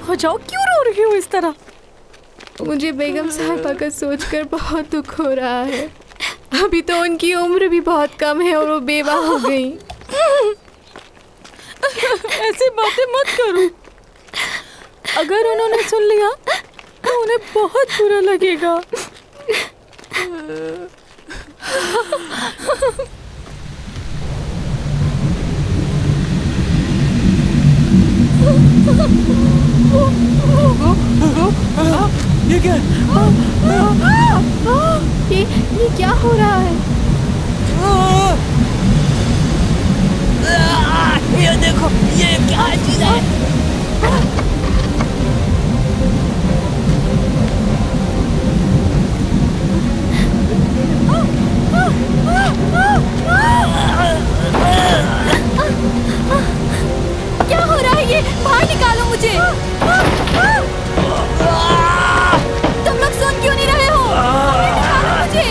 हो जाओ, क्यों रो रही हो इस तरह? मुझे बेगम साहिबा का सोचकर बहुत दुख हो रहा है। अभी तो उनकी उम्र भी बहुत कम है और वो बेवा हो गई। ऐसी बातें मत करो। अगर उन्होंने सुन लिया तो उन्हें बहुत बुरा लगेगा। ये क्या ये क्या हो रहा है? ये देखो, ये क्या चीज है? क्या हो रहा है ये? बाहर निकालो मुझे। तुम लोग सुन क्यों नहीं रहे हो? बाहर निकालो मुझे।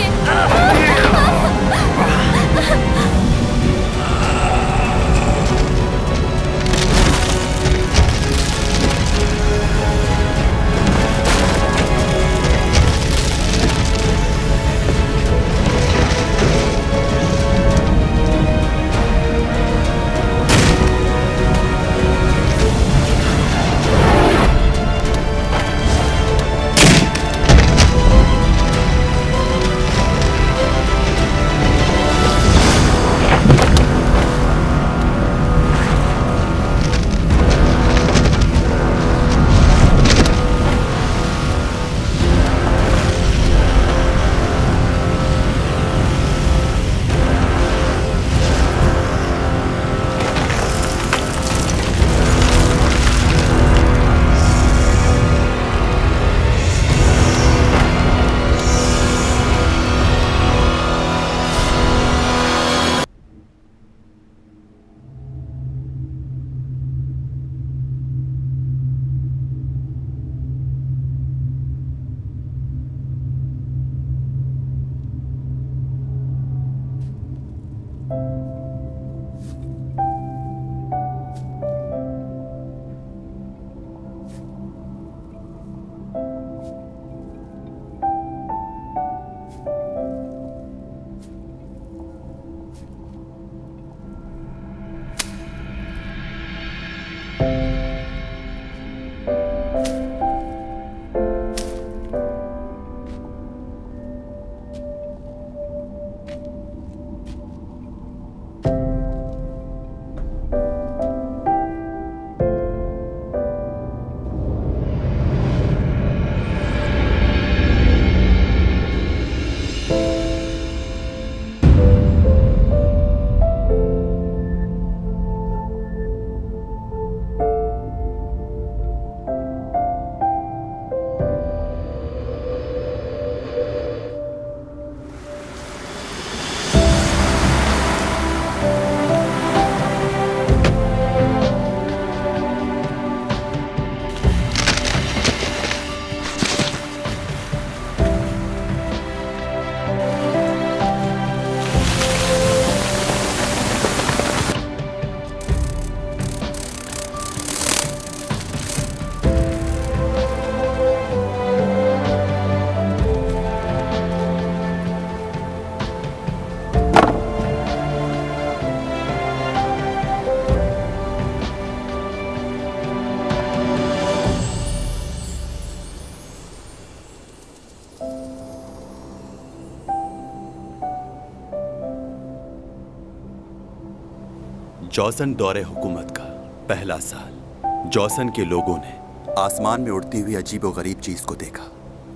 जॉसन दौरे हुकूमत का पहला साल। जॉसन के लोगों ने आसमान में उड़ती हुई अजीबोगरीब चीज को देखा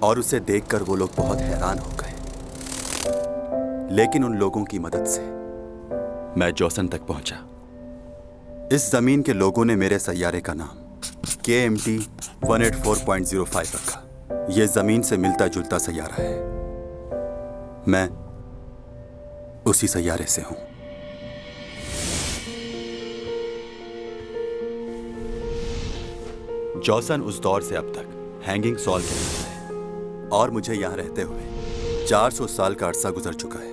और उसे देखकर वो लोग बहुत हैरान हो गए। लेकिन उन लोगों की मदद से मैं जॉसन तक पहुंचा। इस जमीन के लोगों ने मेरे सैयारे का नाम KMT 184.05 रखा। यह जमीन से मिलता जुलता सैयारा है। मैं उसी सैयारे से हूं। जॉसन उस दौर से अब तक हैंगिंग सॉल कहलाता है और मुझे यहां रहते हुए 400 साल का अरसा गुजर चुका है।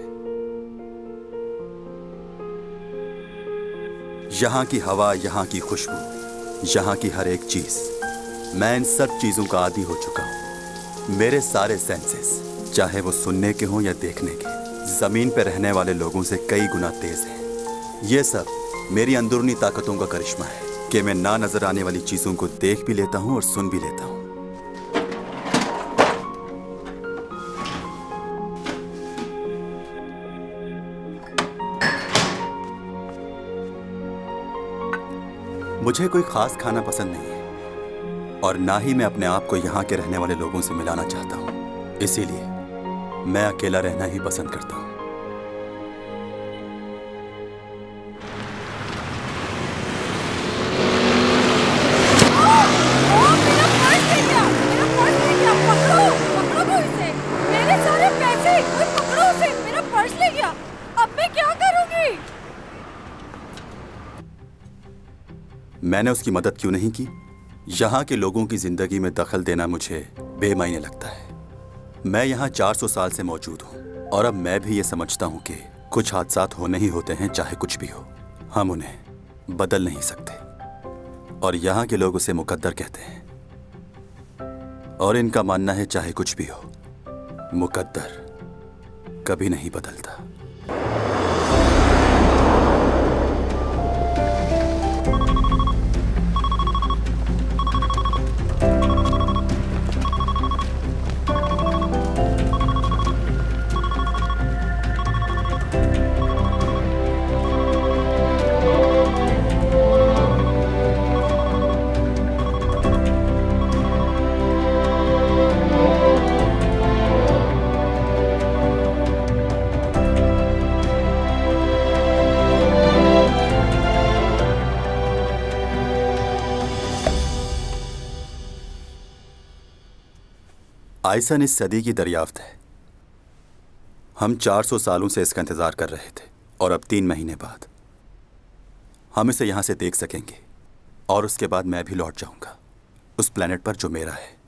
यहां की हवा, यहां की खुशबू, यहां की हर एक चीज मैं इन सब चीजों का आदी हो चुका हूँ। मेरे सारे सेंसेस, चाहे वो सुनने के हों या देखने के, जमीन पे रहने वाले लोगों से कई गुना तेज हैं। ये सब मेरी अंदरूनी ताकतों का करिश्मा है कि मैं ना नजर आने वाली चीजों को देख भी लेता हूँ और सुन भी लेता हूँ। मुझे कोई खास खाना पसंद नहीं है और ना ही मैं अपने आप को यहाँ के रहने वाले लोगों से मिलाना चाहता हूँ। इसीलिए मैं अकेला रहना ही पसंद करता हूँ। मैंने उसकी मदद क्यों नहीं की? यहाँ के लोगों की जिंदगी में दखल देना मुझे बेमायने लगता है। मैं यहाँ 400 साल से मौजूद हूँ और अब मैं भी ये समझता हूँ कि कुछ हादसात होने ही होते हैं, चाहे कुछ भी हो। हम उन्हें बदल नहीं सकते और यहाँ के लोग उसे मुकद्दर कहते हैं। और इनका मानना है चाहे कुछ भी हो, मुकद्दर कभी नहीं बदलता। आइसन इस सदी की दरियाफ्त है। हम 400 सालों से इसका इंतजार कर रहे थे और अब 3 महीने बाद हम इसे यहां से देख सकेंगे और उसके बाद मैं भी लौट जाऊंगा उस प्लेनेट पर जो मेरा है।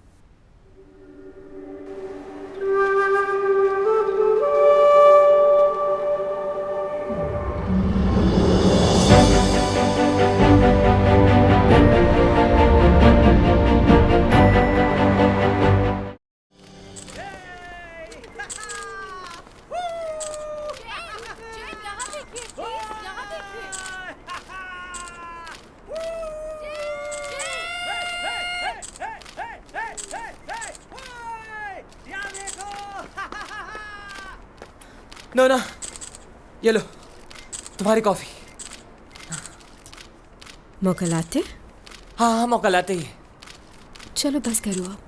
नोना, ये लो तुम्हारी कॉफी। मौका लाते? हाँ मौका लाते ही। चलो बस करो आप।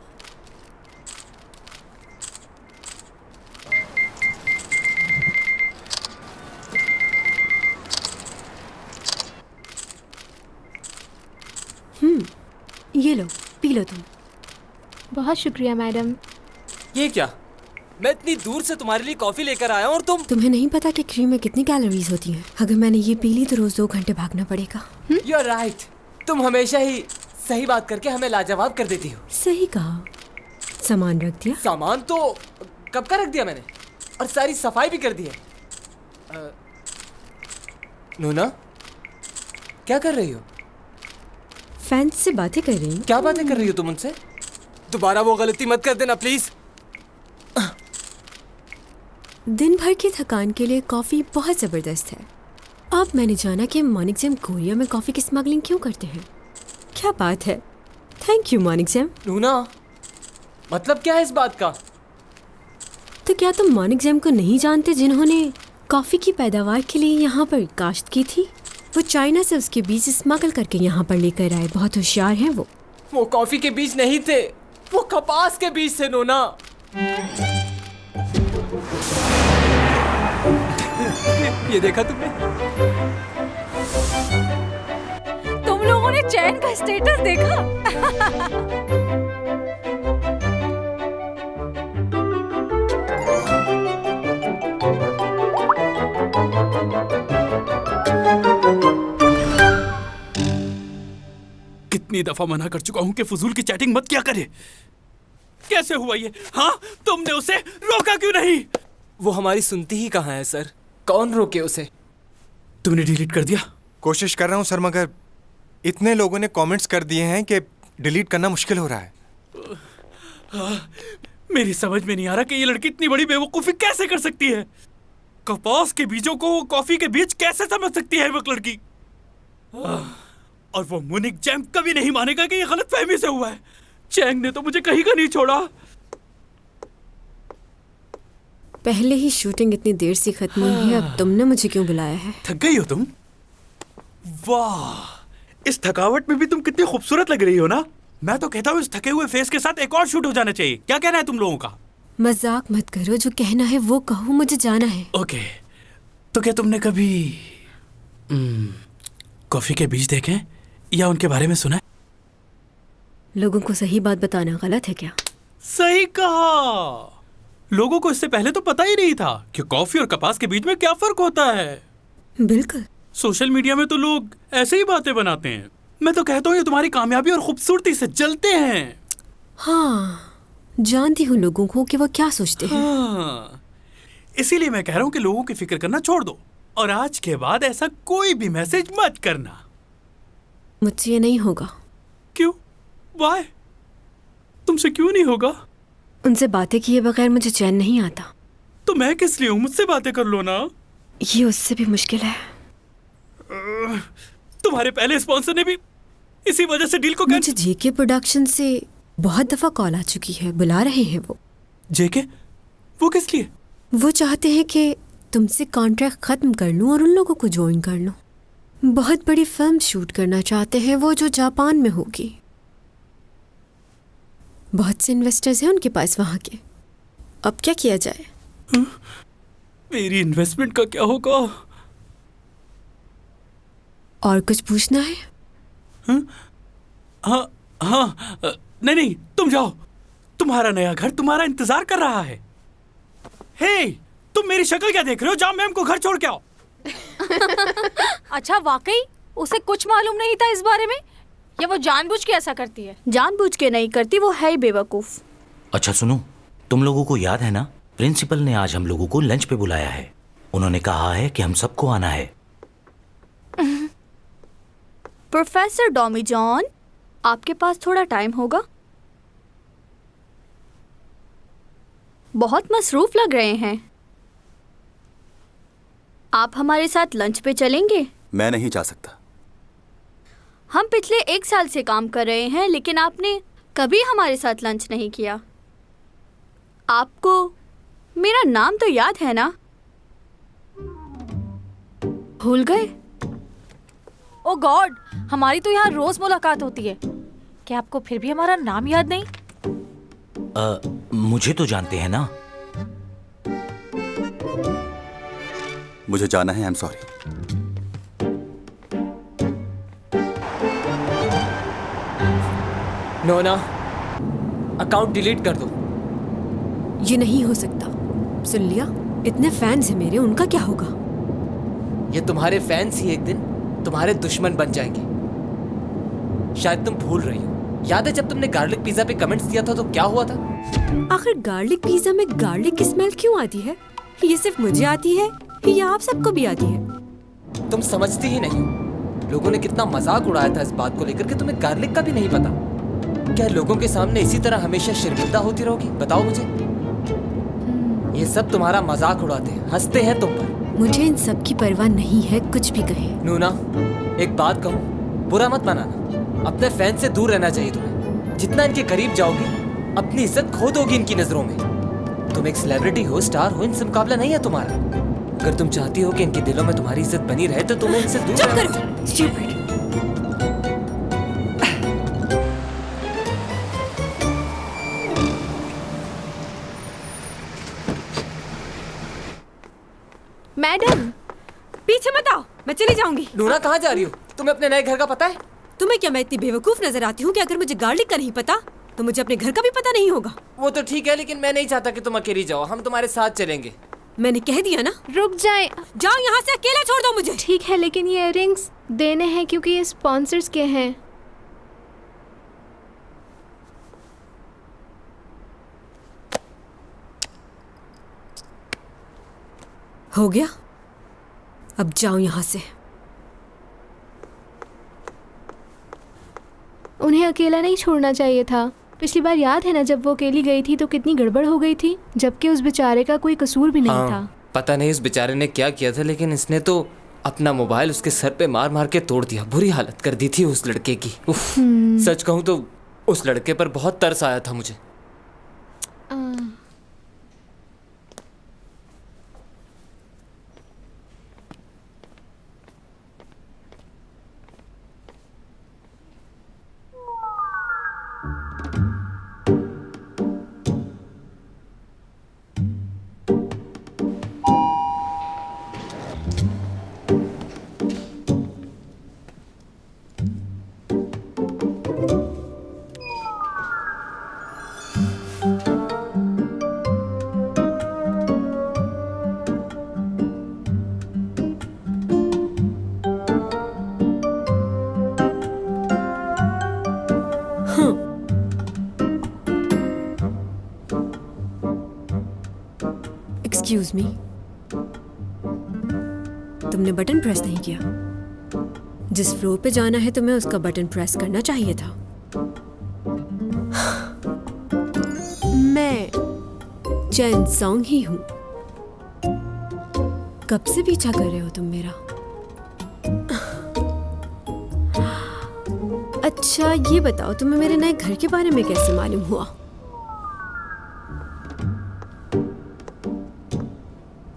ये लो, पी लो तुम। बहुत शुक्रिया मैडम। ये क्या? मैं इतनी दूर से तुम्हारे लिए कॉफी लेकर आया हूँ और तुम्हें नहीं पता कि क्रीम में कितनी कैलोरीज होती हैं? अगर मैंने ये पी ली तो रोज 2 घंटे भागना पड़ेगा। You are right. तुम हमेशा ही सही बात करके हमें लाजवाब कर देती हो। सही कहा। सामान रख दिया? सामान तो कब का रख दिया मैंने और सारी सफाई भी कर दी है। नोना, क्या कर रही हो? फैंस से बातें कर रही हूँ। क्या बातें कर रही हो तुम उनसे? दोबारा वो गलती मत कर देना प्लीज। दिन भर की थकान के लिए कॉफी बहुत जबरदस्त है। अब मैंने जाना कि मॉर्निंग जैम कोरिया में कॉफी की स्मगलिंग क्यों करते हैं। क्या बात है। Thank you morning jam. नूना, मतलब क्या है इस बात का? तो क्या तुम मॉर्निंग जैम को नहीं जानते, जिन्होंने कॉफी की पैदावार के लिए यहाँ पर काश्त की थी? वो चाइना से उसके बीज स्मगल करके यहाँ पर लेकर आए। बहुत होशियार हैं वो कॉफी के बीज नहीं थे, वो कपास के बीज थे नोना। ये देखा तुमने? तुम लोगों ने चैन का स्टेटस देखा? कितनी दफा मना कर चुका हूं कि फजूल की चैटिंग मत किया करे। कैसे हुआ ये? हाँ, तुमने उसे रोका क्यों नहीं? वो हमारी सुनती ही कहाँ है सर? कौन रोके उसे? तुमने डिलीट कर दिया? कोशिश कर रहा हूँ सर, मगर इतने लोगों ने कमेंट्स कर दिए हैं कि डिलीट करना मुश्किल हो रहा है। मेरी समझ में नहीं आ रहा कि ये लड़की इतनी बड़ी बेवकूफी कैसे कर सकती है। कपास के बीजों को कॉफी के बीज कैसे समझ सकती है वो लड़की। और वो मुनिक जैम कभी नहीं मानेगा कि ये गलतफहमी से हुआ है। चैंग ने तो मुझे कहीं का नहीं छोड़ा। पहले ही शूटिंग इतनी देर से खत्म हुई है, अब तुमने मुझे क्यों बुलाया है? थक गई हो तुम? वाह, इस थकावट में भी तुम कितनी खूबसूरत लग रही हो ना। मैं तो कहता हूँ इस थके हुए फेस के साथ एक और शूट हो जाना चाहिए। क्या कहना है तुम लोगों का? मजाक मत करो, जो कहना है वो कहो, मुझे जाना है। ओके, तो क्या तुमने कभी कॉफी के बीज देखे या उनके बारे में सुना है? लोगों को सही बात बताना गलत है क्या? सही कहा। लोगों को इससे पहले तो पता ही नहीं था कि कॉफी और कपास के बीच में क्या फर्क होता है। बिल्कुल। सोशल मीडिया में तो लोग ऐसे ही बातें बनाते हैं। मैं तो कहता हूँ ये तुम्हारी कामयाबी और खूबसूरती से जलते हैं। हाँ, जानती हूँ लोगों को कि वो क्या सोचते हैं। हाँ, इसीलिए मैं कह रहा हूँ कि लोगों की फिक्र करना छोड़ दो और आज के बाद ऐसा कोई भी मैसेज मत करना। मुझसे ये नहीं होगा। क्यों? वाई? तुमसे क्यों नहीं होगा? उनसे बातें किए बगैर मुझे चैन नहीं आता। तो मैं किस लिए हूँ? मुझसे बातें कर लो ना। ये उससे भी मुश्किल है। तुम्हारे पहले स्पॉन्सर ने भी इसी वजह से डील को मुझे जेके प्रोडक्शन से बहुत दफा कॉल आ चुकी है, बुला रहे हैं वो। जेके? वो किस लिए? वो चाहते हैं कि तुमसे कॉन्ट्रैक्ट खत्म कर लूं और उन लोगों को ज्वाइन कर लूं। बहुत बड़ी फिल्म शूट करना चाहते हैं वो, जो जापान में होगी। बहुत से इन्वेस्टर्स हैं उनके पास वहां के। अब क्या किया जाए? मेरी इन्वेस्टमेंट का क्या होगा? और कुछ पूछना है? हाँ हाँ, नहीं, तुम जाओ। तुम्हारा नया घर तुम्हारा इंतजार कर रहा है। हे, तुम मेरी शक्ल क्या देख रहे हो? जाओ मैम को घर छोड़ के आओ। अच्छा, वाकई उसे कुछ मालूम नहीं था इस बारे में, या वो जानबूझ के ऐसा करती है? जानबूझ के नहीं करती, वो है ही बेवकूफ। अच्छा सुनो, तुम लोगों को याद है ना, प्रिंसिपल ने आज हम लोगों को लंच पे बुलाया है। उन्होंने कहा है कि हम सबको आना है। प्रोफेसर डॉमी जॉन, आपके पास थोड़ा टाइम होगा? बहुत मसरूफ लग रहे हैं। आप हमारे साथ लंच पे चलेंगे? मैं नहीं जा सकता। हम पिछले 1 साल से काम कर रहे हैं, लेकिन आपने कभी हमारे साथ लंच नहीं किया। आपको मेरा नाम तो याद है ना? भूल गए? ओ गॉड, हमारी तो यहाँ रोज मुलाकात होती है। क्या आपको फिर भी हमारा नाम याद नहीं? मुझे तो जानते हैं ना। मुझे जाना है, आई एम सॉरी। नोना, अकाउंट डिलीट कर दो। ये नहीं हो सकता। सुन लिया? इतने फैंस हैं मेरे, उनका क्या होगा? ये तुम्हारे फैंस ही एक दिन तुम्हारे दुश्मन बन जाएंगे। शायद तुम भूल रही हो। याद है जब तुमने गार्लिक पिज्जा पे कमेंट्स दिया था तो क्या हुआ था? आखिर गार्लिक पिज्जा में गार्लिक की स्मेल क्यों आती है? ये सिर्फ मुझे आती है या आप सबको भी आती है? तुम समझती ही नहीं हो। लोगों ने कितना मजाक उड़ाया था इस बात को लेकर कि तुम्हें गार्लिक का भी नहीं पता। क्या लोगों के सामने इसी तरह हमेशा शर्मिंदा होती रहोगी? बताओ मुझे। ये सब तुम्हारा मजाक उड़ाते हैं, हंसते हैं तुम पर। मुझे इन सब की परवाह नहीं है, कुछ भी कहे। नूना, एक बात कहूँ, बुरा मत मानना। अपने फैन से दूर रहना चाहिए तुम्हें। जितना इनके करीब जाओगे, अपनी इज्जत खो दोगी इनकी नजरों में। तुम एक सेलिब्रिटी हो, स्टार हो, इनसे मुकाबला नहीं है तुम्हारा। अगर तुम चाहती हो कि इनके दिलों में तुम्हारी इज्जत बनी रहे तो तुम्हें इनसे दूर रहना चाहिए। Stupid. मैडम, पीछे मत आओ, मैं चली जाऊंगी। नूना, कहाँ जा रही हो? तुम्हें अपने नए घर का पता है? तुम्हें क्या मैं इतनी बेवकूफ नजर आती हूँ कि अगर मुझे गार्लिक का नहीं पता तो मुझे अपने घर का भी पता नहीं होगा? वो तो ठीक है, लेकिन मैं नहीं चाहता कि तुम अकेली जाओ। हम तुम्हारे साथ चलेंगे। मैंने कह दिया ना। रुक जाए। जाओ यहाँ से, अकेला छोड़ दो मुझे। ठीक है, लेकिन ये इयररिंग्स देने हैं क्योंकि ये स्पॉन्सर्स के हैं। हो गया, अब जाओ यहाँ से। उन्हें अकेला नहीं छोड़ना चाहिए था। पिछली बार याद है ना, जब वो अकेली गई थी तो कितनी गड़बड़ हो गई थी, जबकि उस बेचारे का कोई कसूर भी नहीं था। पता नहीं उस बेचारे ने क्या किया था, लेकिन इसने तो अपना मोबाइल उसके सर पे मार मार के तोड़ दिया। बुरी हालत कर दी थी उस लड़के की। उफ, सच कहूँ तो उस लड़के पर बहुत तरस आया था मुझे। एक्सक्यूज मी, तुमने बटन प्रेस नहीं किया। जिस फ्लोर पे जाना है तुम्हें उसका बटन प्रेस करना चाहिए था। मैं चैन सॉन्ग ही हूं। कब से पीछा कर रहे हो तुम मेरा? अच्छा ये बताओ, तुम्हें मेरे नए घर के बारे में कैसे मालूम हुआ?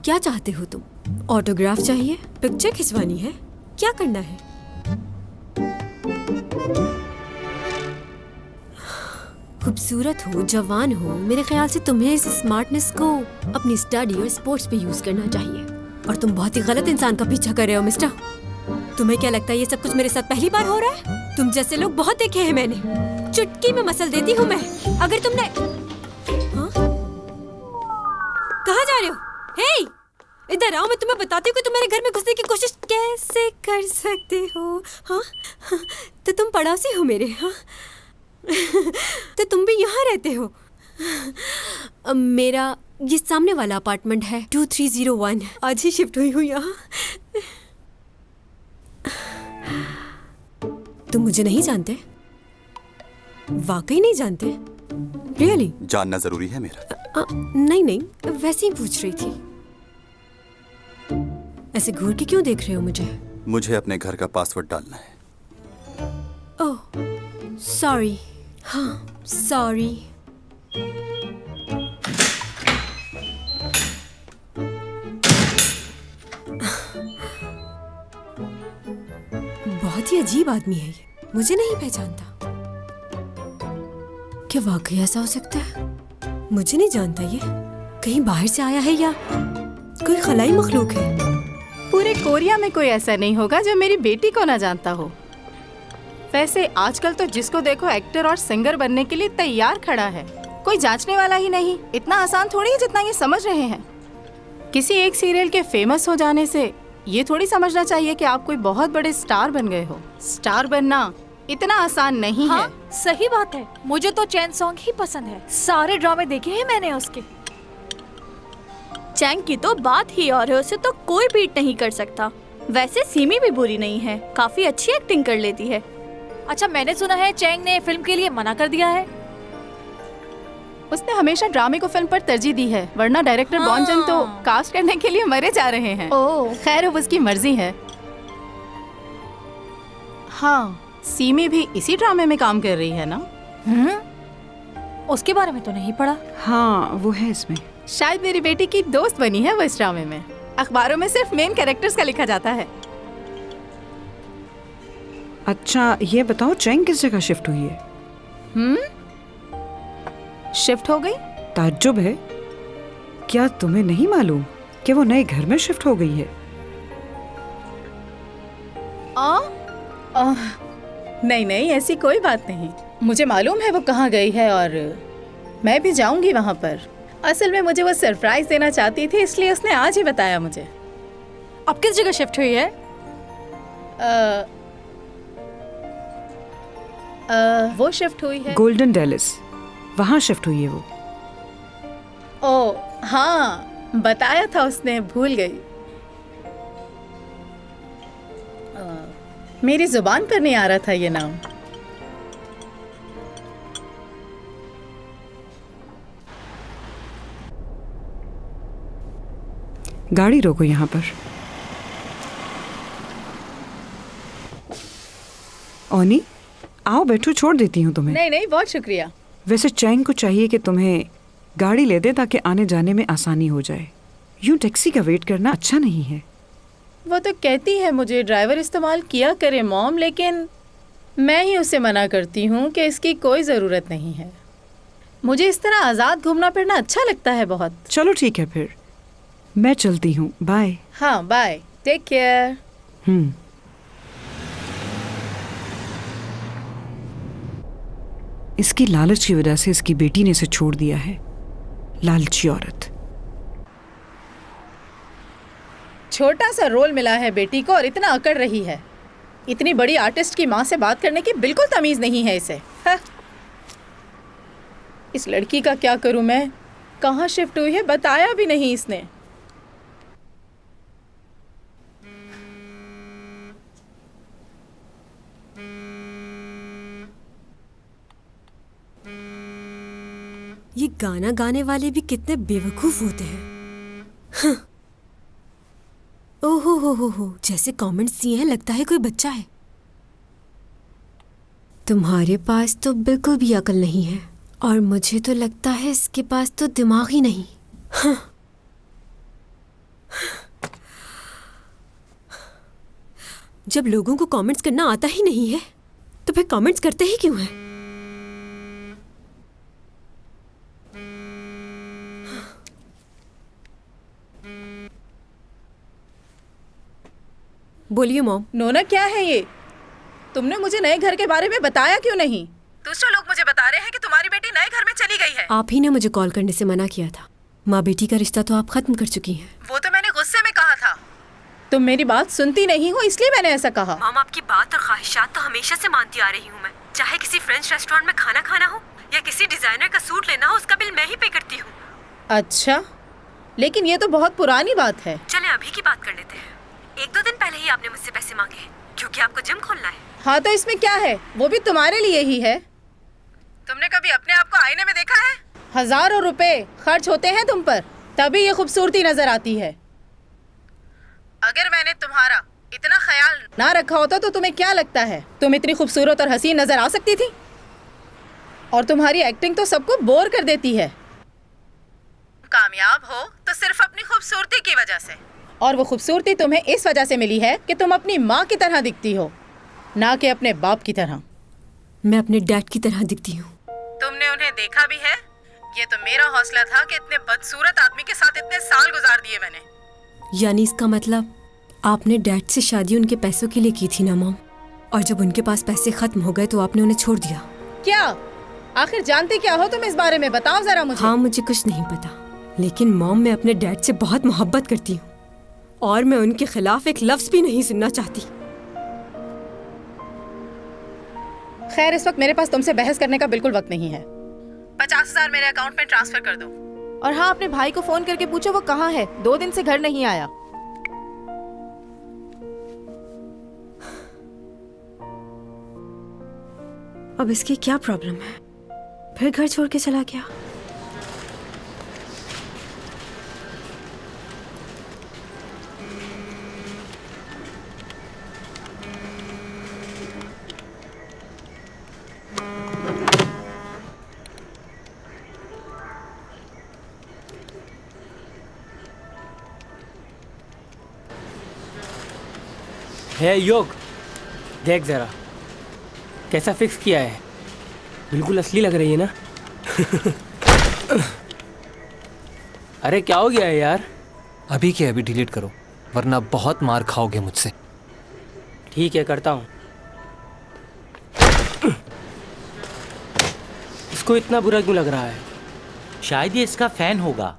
क्या चाहते हो तुम? ऑटोग्राफ चाहिए? पिक्चर खिंचवानी है? क्या करना है? खूबसूरत हो, जवान हो, मेरे ख्याल से तुम्हें इस स्मार्टनेस को अपनी स्टडी और स्पोर्ट्स पे यूज करना चाहिए। और तुम बहुत ही गलत इंसान का पीछा कर रहे हो मिस्टर। तुम्हें क्या लगता है ये सब कुछ मेरे साथ पहली बार हो रहा है? तुम जैसे लोग बहुत देखे हैं मैंने। चुटकी में मसल देती हूँ मैं। अगर तुमने हाँ? कहाँ जा रहे हो? हे, इधर आओ, मैं तुम्हें बताती हूँ कि तुम मेरे घर में घुसने की कोशिश कैसे कर सकते हो। हाँ, तो तुम पड़ोसी हो मेरे। हाँ, तो तुम भी यहाँ रहते हो। मेरा ये सामने वाला अपार्टमेंट है 2301। आज ही शिफ्ट हुई हूँ यहाँ। तुम मुझे नहीं जानते? वाकई नहीं जानते? रियली? जानना जरूरी है मेरा? नहीं नहीं, वैसे ही पूछ रही थी। ऐसे घूर के क्यों देख रहे हो मुझे? मुझे अपने घर का पासवर्ड डालना है। Oh sorry. हाँ सॉरी। बहुत ही अजीब आदमी है ये, मुझे नहीं पहचानता। क्या वाकई ऐसा हो सकता है? मुझे नहीं जानता ये। कहीं बाहर से आया है या कोई खलाई मखलूक है? पूरे कोरिया में कोई ऐसा नहीं होगा जो मेरी बेटी को ना जानता हो। वैसे आजकल तो जिसको देखो एक्टर और सिंगर बनने के लिए तैयार खड़ा है, कोई जांचने वाला ही नहीं। इतना आसान थोड़ी है जितना ये समझ रहे हैं। किसी एक सीरियल के फेमस हो जाने से ये थोड़ी समझना चाहिए कि आप कोई बहुत बड़े स्टार बन गए हो। स्टार बनना इतना आसान नहीं है। सही बात है, मुझे तो चैन सॉन्ग ही पसंद है। सारे ड्रामे देखे हैं मैंने उसके। चैंग की तो बात ही और है, उसे तो कोई बीट नहीं कर सकता। वैसे सीमी भी बुरी नहीं है, काफी अच्छी एक्टिंग कर लेती है। अच्छा, मैंने सुना है चैंग ने फिल्म के लिए मना कर दिया है। उसने हमेशा ड्रामे को फिल्म पर तरजीह दी है, वरना डायरेक्टर बॉन्जन तो कास्ट करने के लिए मरे जा रहे हैं। ओह, खैर अब उसकी मर्जी है। हाँ, सीमी भी इसी ड्रामे में काम कर रही है ना? उसके बारे में तो नहीं पढ़ा। हाँ वो है इसमें। शायद मेरी बेटी की दोस्त बनी है वो इस ड्रामे में। अखबारों में सिर्फ मेन कैरेक्टर्स का लिखा जाता है। अच्छा ये बताओ, चैंग किस जगह शिफ्ट हुई है? शिफ्ट हो गई? ताज्जुब है, क्या तुम्हें नहीं मालूम कि वो नए घर में शिफ्ट हो गई है? नहीं नहीं, ऐसी कोई बात नहीं। मुझे मालूम है वो कहाँ गई है और मैं भी जाऊंगी वहाँ पर। असल में मुझे वो सरप्राइज देना चाहती थी, इसलिए उसने आज ही बताया मुझे। अब किस जगह शिफ्ट हुई है? वो शिफ्ट हुई है गोल्डन डेलिस, वहाँ शिफ्ट हुई है वो। ओह हाँ, बताया था उसने, भूल गई। मेरी जुबान पर नहीं आ रहा था ये नाम। गाड़ी रोको यहाँ पर। ओनी, आओ बैठो, छोड़ देती हूँ तुम्हें। नहीं नहीं, बहुत शुक्रिया। वैसे चैंग को चाहिए कि तुम्हें गाड़ी ले दे ताकि आने जाने में आसानी हो जाए। यूं टैक्सी का वेट करना अच्छा नहीं है। वो तो कहती है मुझे ड्राइवर इस्तेमाल किया करे मॉम, लेकिन मैं ही उसे मना करती हूँ कि इसकी कोई ज़रूरत नहीं है। मुझे इस तरह आज़ाद घूमना फिरना अच्छा लगता है बहुत। चलो ठीक है फिर, मैं चलती हूँ, बाय। हाँ बाय, टेक केयर। इसकी लालच की वजह से इसकी बेटी ने इसे छोड़ दिया है। लालची औरत। छोटा सा रोल मिला है बेटी को और इतना अकड़ रही है। इतनी बड़ी आर्टिस्ट की माँ से बात करने की बिल्कुल तमीज़ नहीं है इसे। हाँ। इस लड़की का क्या करूँ मैं? कहाँ शिफ्ट हुई है बताया भी नहीं इसने। ये गाना गाने वाले भी कितने बेवकूफ होते हैं। हाँ। ओहो हो, जैसे कमेंट्स दिए हैं लगता है कोई बच्चा है। तुम्हारे पास तो बिल्कुल भी अकल नहीं है और मुझे तो लगता है इसके पास तो दिमाग ही नहीं। हाँ। जब लोगों को कमेंट्स करना आता ही नहीं है तो फिर कमेंट्स करते ही क्यों हैं? बोलिए मॉम। नोना क्या है ये? तुमने मुझे नए घर के बारे में बताया क्यों नहीं? दूसरे लोग मुझे बता रहे हैं कि तुम्हारी बेटी नए घर में चली गई है। आप ही ने मुझे कॉल करने से मना किया था। माँ बेटी का रिश्ता तो आप खत्म कर चुकी हैं। वो तो मैंने गुस्से में कहा था। तुम मेरी बात सुनती नहीं हो इसलिए मैंने ऐसा कहा। मॉम, आपकी बात और ख्वाहिशात तो हमेशा से मानती आ रही हूँ मैं। चाहे किसी फ्रेंच रेस्टोरेंट में खाना खाना हो या किसी डिजाइनर का सूट लेना हो, उसका बिल मैं ही पे करती हूँ। अच्छा, लेकिन ये तो बहुत पुरानी बात है। चले अभी की बात कर लेते हैं। 1-2 दिन पहले ही आपने मुझसे पैसे मांगे हैं क्योंकि आपको जिम खोलना है। हाँ तो इसमें क्या है? वो भी तुम्हारे लिए ही है। तुमने कभी अपने आप को आईने में देखा है? हजारों रुपए खर्च होते हैं तुम पर, तभी ये खूबसूरती नजर आती है। अगर मैंने तुम्हारा इतना ख्याल ना रखा होता तो तुम्हें क्या लगता है तुम इतनी खूबसूरत और हसीन नजर आ सकती थी? और तुम्हारी एक्टिंग तो सबको बोर कर देती है। कामयाब हो तो सिर्फ अपनी खूबसूरती की वजह से, और वो खूबसूरती तुम्हें इस वजह से मिली है कि तुम अपनी माँ की तरह दिखती हो, ना कि अपने बाप की तरह। मैं अपने डैड की तरह दिखती हूँ। तुमने उन्हें देखा भी है? ये तो मेरा हौसला था कि इतने बदसूरत आदमी के साथ इतने साल गुजार दिए मैंने। यानी इसका मतलब आपने डैड से शादी उनके पैसों के लिए की थी ना मॉम, और जब उनके पास पैसे खत्म हो गए तो आपने उन्हें छोड़ दिया। क्या? आखिर जानते क्या हो तुम इस बारे में? बताओ जरा मुझे। हाँ, मुझे कुछ नहीं पता, लेकिन मॉम मैं अपने डैड से बहुत मोहब्बत करती हूँ और मैं उनके खिलाफ एक लफ्ज भी नहीं सुनना चाहती। खैर, इस वक्त मेरे पास तुमसे बहस करने का बिल्कुल वक्त नहीं है। 50,000 मेरे अकाउंट में ट्रांसफर कर दो। और हाँ, अपने भाई को फोन करके पूछो वो कहाँ है। 2 दिन से घर नहीं आया। अब इसकी क्या प्रॉब्लम है? फिर घर छोड़ के चला गया। है योग, देख जरा कैसा फिक्स किया है। बिल्कुल असली लग रही है ना? अरे क्या हो गया है यार? अभी के अभी डिलीट करो वरना बहुत मार खाओगे मुझसे। ठीक है, करता हूँ। इसको इतना बुरा क्यों लग रहा है? शायद ये इसका फैन होगा।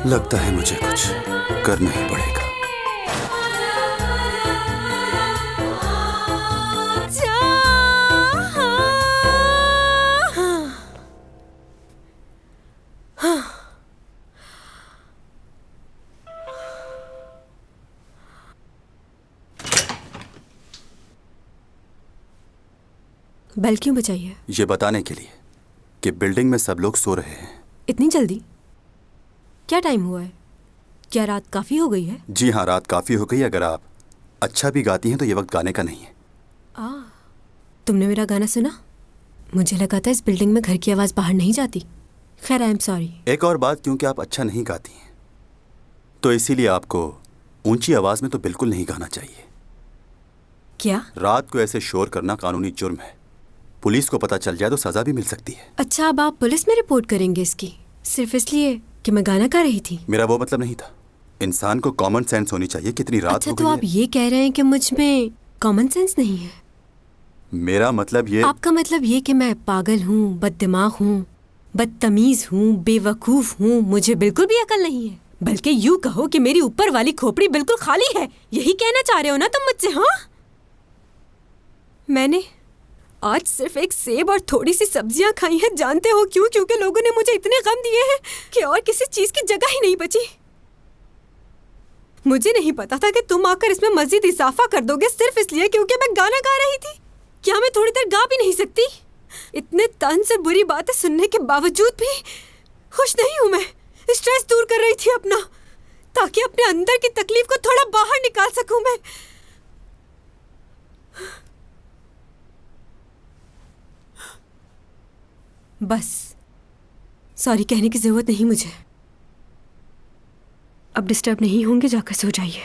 लगता है मुझे कुछ करना ही पड़ेगा। बेल क्यों बजाई है? ये बताने के लिए कि बिल्डिंग में सब लोग सो रहे हैं। इतनी जल्दी? क्या टाइम हुआ है? क्या रात काफ़ी हो गई है? जी हाँ, रात काफ़ी हो गई। अगर आप अच्छा भी गाती हैं तो ये वक्त गाने का नहीं है। तुमने मेरा गाना सुना? मुझे लगा था इस बिल्डिंग में घर की आवाज़ बाहर नहीं जाती। खैर, आई एम सॉरी। एक और बात, क्योंकि आप अच्छा नहीं गाती हैं तो इसीलिए आपको ऊंची आवाज़ में तो बिल्कुल नहीं गाना चाहिए। क्या? रात को ऐसे शोर करना कानूनी जुर्म है। पुलिस को पता चल जाए तो सज़ा भी मिल सकती है। अच्छा, अब आप पुलिस में रिपोर्ट करेंगे इसकी, सिर्फ इसलिए कि मैं गाना गा रही थी? मेरा वो मतलब नहीं था। इंसान को कॉमन सेंस होनी चाहिए। कितनी रात अच्छा, हो तो गई आप है। ये कह रहे हैं कि मुझ में कॉमन सेंस नहीं है? मेरा मतलब ये। आपका मतलब ये कि मैं पागल हूँ, बददिमाग हूँ, बदतमीज हूँ, बेवकूफ़ हूँ, मुझे बिल्कुल भी अकल नहीं है। बल्कि यूँ कहो कि मेरी ऊपर वाली खोपड़ी बिल्कुल खाली है। यही कहना चाह रहे हो ना तुम मुझसे? हाँ, मैंने आज सिर्फ एक सेब और थोड़ी सी सब्जियां खाई हैं। जानते हो क्यों? क्योंकि लोगों ने मुझे इतने गम दिए हैं कि और किसी चीज की जगह ही नहीं बची। मुझे नहीं पता था कि तुम आकर इसमें मजीद इजाफा कर दोगे सिर्फ इसलिए क्योंकि मैं गाना गा रही थी। क्या मैं थोड़ी देर गा भी नहीं सकती? इतने तन से बुरी बातें सुनने के बावजूद भी खुश नहीं हूं मैं। स्ट्रेस दूर कर रही थी अपना, ताकि अपने अंदर की तकलीफ को थोड़ा बाहर निकाल सकूं मैं। बस सॉरी कहने की जरूरत नहीं मुझे। अब डिस्टर्ब नहीं होंगे, जाकर सो जाइए।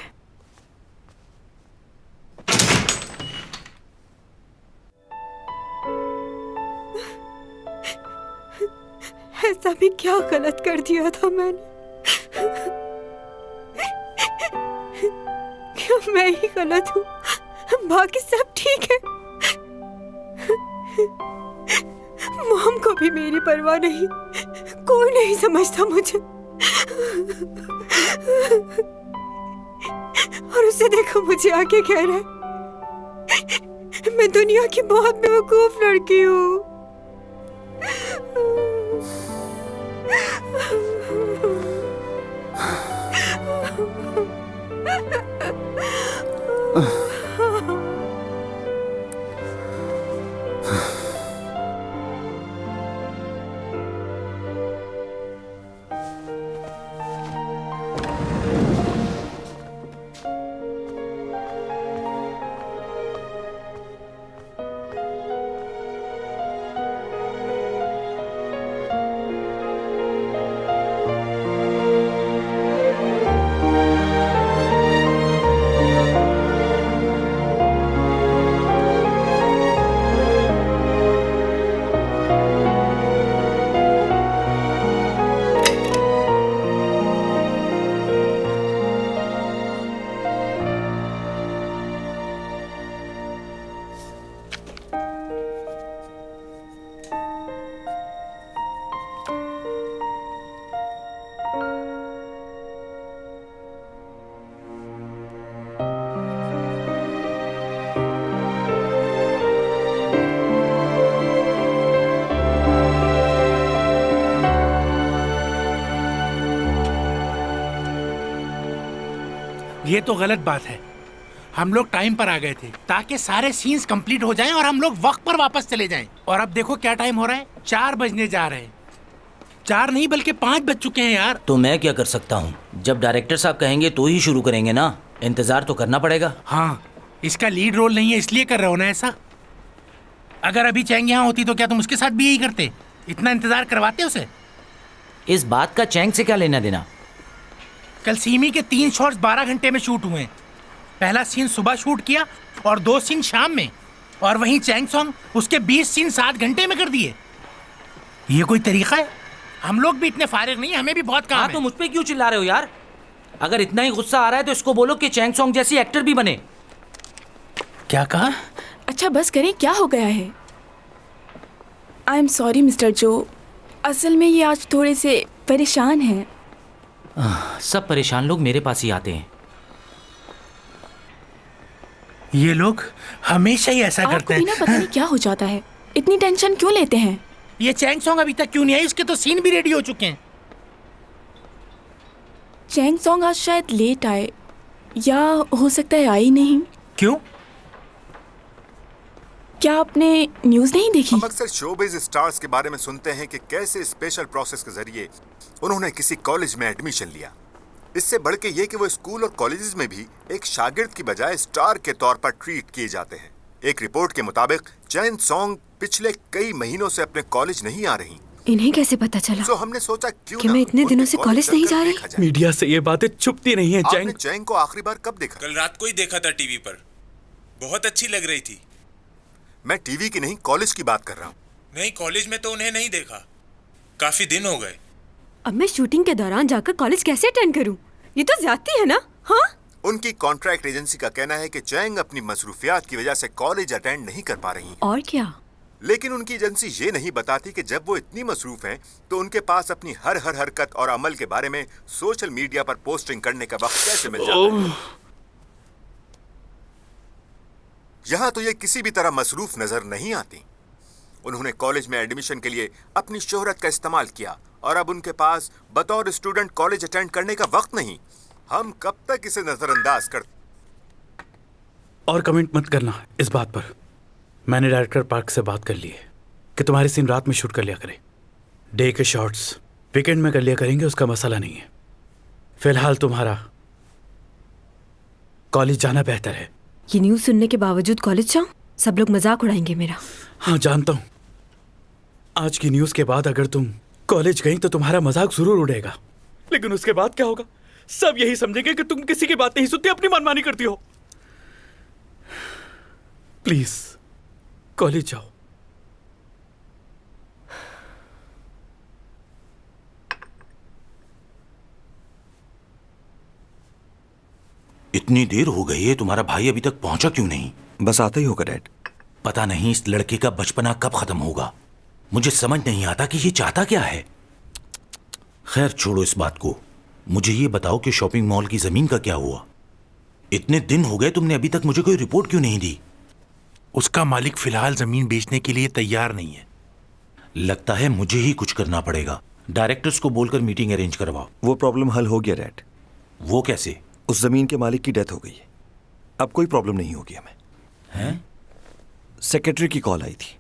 ऐसा भी क्या गलत कर दिया था मैंने? क्यों मैं ही गलत हूँ? बाकी सब ठीक है। मॉम को भी मेरी परवाह नहीं, कोई नहीं समझता मुझे। और उसे देखो मुझे आके कह रहा है मैं दुनिया की बहुत बेवकूफ लड़की हूँ। ये तो गलत बात है। हम लोग टाइम पर आ गए थे ताकि सारे सीन्स कंप्लीट हो जाएं और हम लोग वक्त पर वापस चले जाएं। और अब देखो क्या टाइम हो रहा है, 4 बजने जा रहे हैं। 4 नहीं बल्कि 5 बज चुके हैं यार। तो मैं क्या कर सकता हूँ? जब डायरेक्टर साहब कहेंगे तो ही शुरू करेंगे ना, इंतजार तो करना पड़ेगा। हाँ, इसका लीड रोल नहीं है इसलिए कर रहे हो ना ऐसा। अगर अभी चैंग यहाँ होती तो क्या तुम उसके साथ भी यही करते? इतना इंतजार करवाते उसे? इस बात का चैंग से क्या लेना देना? कल सीमी के 3 शॉट्स 12 घंटे में शूट हुए। पहला सीन सुबह शूट किया और 2 सीन शाम में, और वहीं चैंग सॉन्ग उसके 20 सीन 7 घंटे में कर दिए। ये कोई तरीका है? हम लोग भी इतने फारिग नहीं, हमें भी बहुत काम है। तो मुझ पे क्यों चिल्ला रहे हो यार? अगर इतना ही गुस्सा आ रहा है तो इसको बोलो कि चैंग सॉन्ग जैसी एक्टर भी बने। क्या कहा? अच्छा बस करें, क्या हो गया है? आई एम सॉरी मिस्टर जो, असल में ये आज थोड़े से परेशान हैं। सब परेशान लोग मेरे पास ही आते हैं। ये लोग हमेशा ही ऐसा करते आपको बिना पता नहीं क्या हो जाता है, इतनी टेंशन क्यों लेते हैं? ये चैंग सॉन्ग अभी तक क्यों नहीं आई? इसके तो सीन भी रेडी हो चुके हैं। चैंग सॉन्ग आज शायद लेट आए, या हो सकता है आई नहीं। क्यों? क्या आपने न्यूज़ नहीं देखी? हम अक्सर शोबिज स्टार्स के बारे में सुनते हैं कि कैसे स्पेशल प्रोसेस के जरिए उन्होंने किसी कॉलेज में एडमिशन लिया। इससे बढ़ के ये कि वो स्कूल और कॉलेजेस में भी एक शागिर्द की बजाय स्टार के तौर पर ट्रीट किए जाते हैं। एक रिपोर्ट के मुताबिक चैन सॉन्ग पिछले कई महीनों से अपने कॉलेज नहीं आ रही। इन्हें कैसे पता चला? तो हमने सोचा क्यों कि मैं इतने दिनों से कॉलेज नहीं जा रही। मीडिया से ये बातें छुपती नहीं है। आपने चैंग को आखिरी बार कब देखा? कल रात को ही देखा था टीवी पर, बहुत अच्छी लग रही थी। मैं टीवी की नहीं, कॉलेज की बात कर रहा हूँ। नहीं, कॉलेज में तो उन्हें नहीं देखा, काफी दिन हो गए। अब मैं शूटिंग के दौरान जाकर कॉलेज कैसे अटेंड करूं? ये तो ज्यादती है ना? हाँ? उनकी कॉन्ट्रैक्ट एजेंसी का कहना है कि चैंग अपनी मसरूफियात की वजह से कॉलेज अटेंड नहीं कर पा रही हैं। और क्या? लेकिन उनकी एजेंसी ये नहीं बताती कि जब वो इतनी मसरूफ हैं तो उनके पास अपनी हर हरकत और अमल के बारे में सोशल मीडिया पर पोस्टिंग करने का वक्त कैसे मिल जाता है। यहाँ तो ये किसी भी तरह मसरूफ नजर नहीं आती। उन्होंने कॉलेज में एडमिशन के लिए अपनी शोहरत का इस्तेमाल किया और अब उनके पास बतौर स्टूडेंट कॉलेज अटेंड करने का वक्त नहीं। हम कब तक इसे नजरअंदाज कर? और कमेंट मत करना इस बात पर। मैंने डायरेक्टर पार्क से बात कर ली है कि तुम्हारे सीन रात में शूट कर लिया करें। डे के शॉट्स वीकेंड में कर लिया करेंगे, उसका मसला नहीं है। फिलहाल तुम्हारा कॉलेज जाना बेहतर है। ये न्यूज़ सुनने के बावजूद कॉलेज जाऊं? सब लोग मजाक उड़ाएंगे मेरा। हाँ जानता हूँ, आज की न्यूज़ के बाद अगर तुम कॉलेज गई तो तुम्हारा मजाक जरूर उड़ेगा, लेकिन उसके बाद क्या होगा? सब यही समझेंगे कि तुम किसी की बात नहीं सुनती, अपनी मनमानी करती हो। प्लीज कॉलेज जाओ। इतनी देर हो गई है, तुम्हारा भाई अभी तक पहुंचा क्यों नहीं? बस आता ही होगा डैड। पता नहीं इस लड़के का बचपना कब खत्म होगा। मुझे समझ नहीं आता कि ये चाहता क्या है। खैर छोड़ो इस बात को। मुझे ये बताओ कि शॉपिंग मॉल की जमीन का क्या हुआ? इतने दिन हो गए, तुमने अभी तक मुझे कोई रिपोर्ट क्यों नहीं दी? उसका मालिक फिलहाल जमीन बेचने के लिए तैयार नहीं है। लगता है मुझे ही कुछ करना पड़ेगा। डायरेक्टर्स को बोलकर मीटिंग अरेंज करवाओ। वो प्रॉब्लम हल हो गया डैड। वो कैसे? उस जमीन के मालिक की डेथ हो गई है, अब कोई प्रॉब्लम नहीं होगी हमें। हैं? सेक्रेटरी की कॉल आई थी,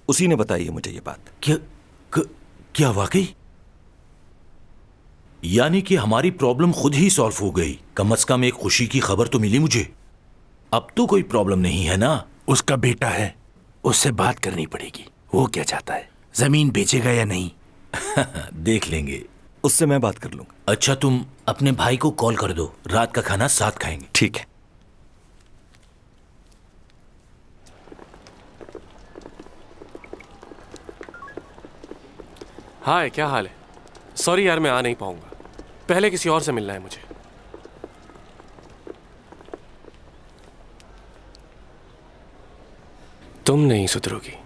उसी ने बताई है मुझे ये बात। क्या वाकई? यानी कि हमारी प्रॉब्लम खुद ही सॉल्व हो गई। कम से कम एक खुशी की खबर तो मिली मुझे। अब तो कोई प्रॉब्लम नहीं है ना? उसका बेटा है, उससे बात करनी पड़ेगी। वो क्या चाहता है, जमीन बेचेगा या नहीं? देख लेंगे, उससे मैं बात कर लूंगा। अच्छा तुम अपने भाई को कॉल कर दो, रात का खाना साथ खाएंगे। ठीक है। हाय, क्या हाल है? सॉरी यार, मैं आ नहीं पाऊंगा। पहले किसी और से मिलना है मुझे। तुम नहीं सुधरोगी।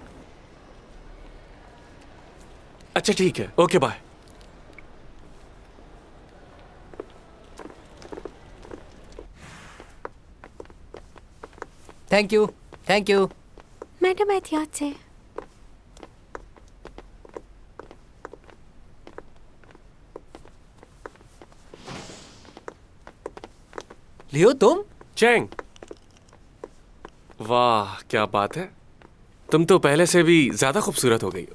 अच्छा ठीक है, okay bye. Thank you, thank you. Madam एहतियात से। लियो तुम? चैंग, वाह क्या बात है, तुम तो पहले से भी ज्यादा खूबसूरत हो गई हो।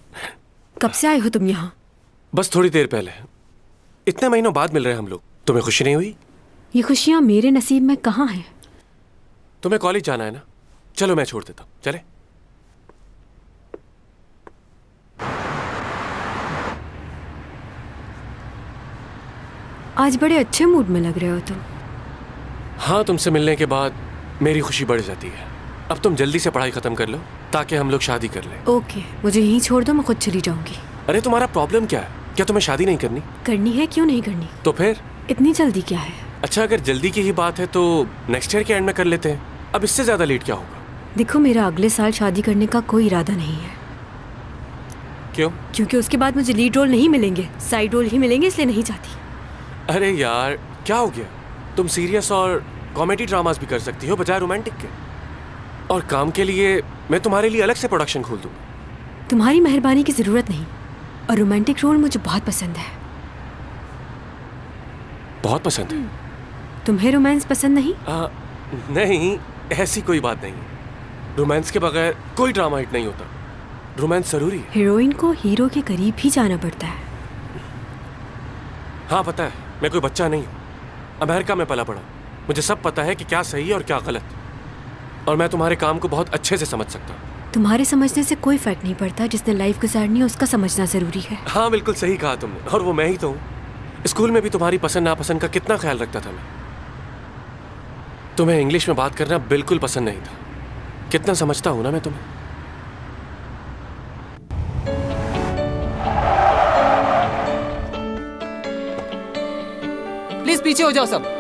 कब से आए हो तुम यहाँ? बस थोड़ी देर पहले। इतने महीनों बाद मिल रहे हैं हम लोग। तुम्हें खुशी नहीं हुई? ये खुशियाँ मेरे नसीब में कहाँ हैं? तुम्हें कॉलेज जाना है ना, चलो मैं छोड़ देता हूँ। चले? आज बड़े अच्छे मूड में लग रहे हो तुम। हाँ, तुमसे मिलने के बाद मेरी खुशी बढ़ जाती है। अब तुम जल्दी से पढ़ाई खत्म कर लो ताकि हम लोग शादी कर लें। ओके, मुझे यहीं छोड़ दो, मैं खुद चली जाऊंगी। अरे तुम्हारा प्रॉब्लम क्या है? क्या तुम्हें शादी नहीं करनी? करनी है, क्यों नहीं करनी? तो फिर इतनी जल्दी क्या है? अच्छा, अगर जल्दी की ही बात है तो नेक्स्ट ईयर के एंड में कर लेते हैं। अब इससे ज्यादा लेट क्या होगा? देखो, मेरा अगले साल शादी करने का कोई इरादा नहीं है। क्यों? क्योंकि उसके बाद मुझे लीड रोल नहीं मिलेंगे, साइड रोल ही मिलेंगे, इसलिए नहीं चाहती। अरे यार क्या हो गया? तुम सीरियस और कॉमेडी ड्रामास भी कर सकती हो बजाय रोमांटिक के। और काम के लिए मैं तुम्हारे लिए अलग से प्रोडक्शन खोल दूंगा। तुम्हारी मेहरबानी की ज़रूरत नहीं, और रोमांटिक रोल मुझे बहुत पसंद है। बहुत पसंद है? तुम्हें रोमांस पसंद नहीं? नहीं, ऐसी कोई बात नहीं। रोमांस के बगैर कोई ड्रामा हिट नहीं होता। रोमांस जरूरी है। हीरोइन को हीरो के करीब ही जाना पड़ता है। हाँ पता है, मैं कोई बच्चा नहीं हूँ। अमेरिका में पला पड़ा, मुझे सब पता है कि क्या सही है और क्या गलत। और मैं तुम्हारे काम को बहुत अच्छे से समझ सकता हूँ। तुम्हारे समझने से कोई फर्क नहीं पड़ता। जिसने लाइफ गुजारनी है उसका समझना जरूरी है। हाँ बिल्कुल सही कहा तुमने, और वो मैं ही तो हूँ। स्कूल में भी तुम्हारी पसंद नापसंद का कितना ख्याल रखता था मैं। तुम्हें इंग्लिश में बात करना बिल्कुल पसंद नहीं था। कितना समझता हूँ ना मैं तुम्हें। प्लीज पीछे हो जाओ सब।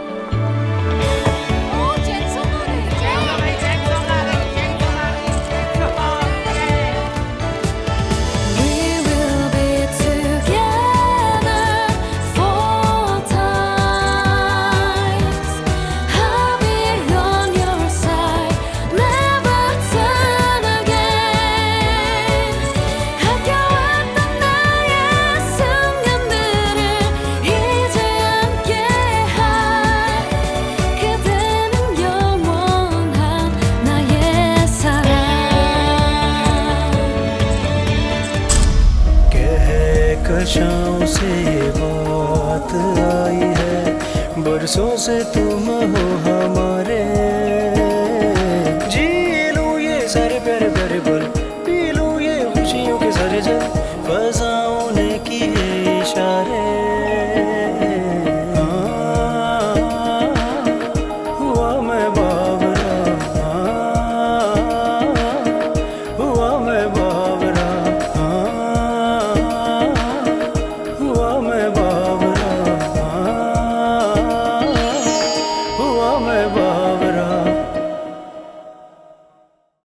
कशाओं से बात आई है, बरसों से तुम हो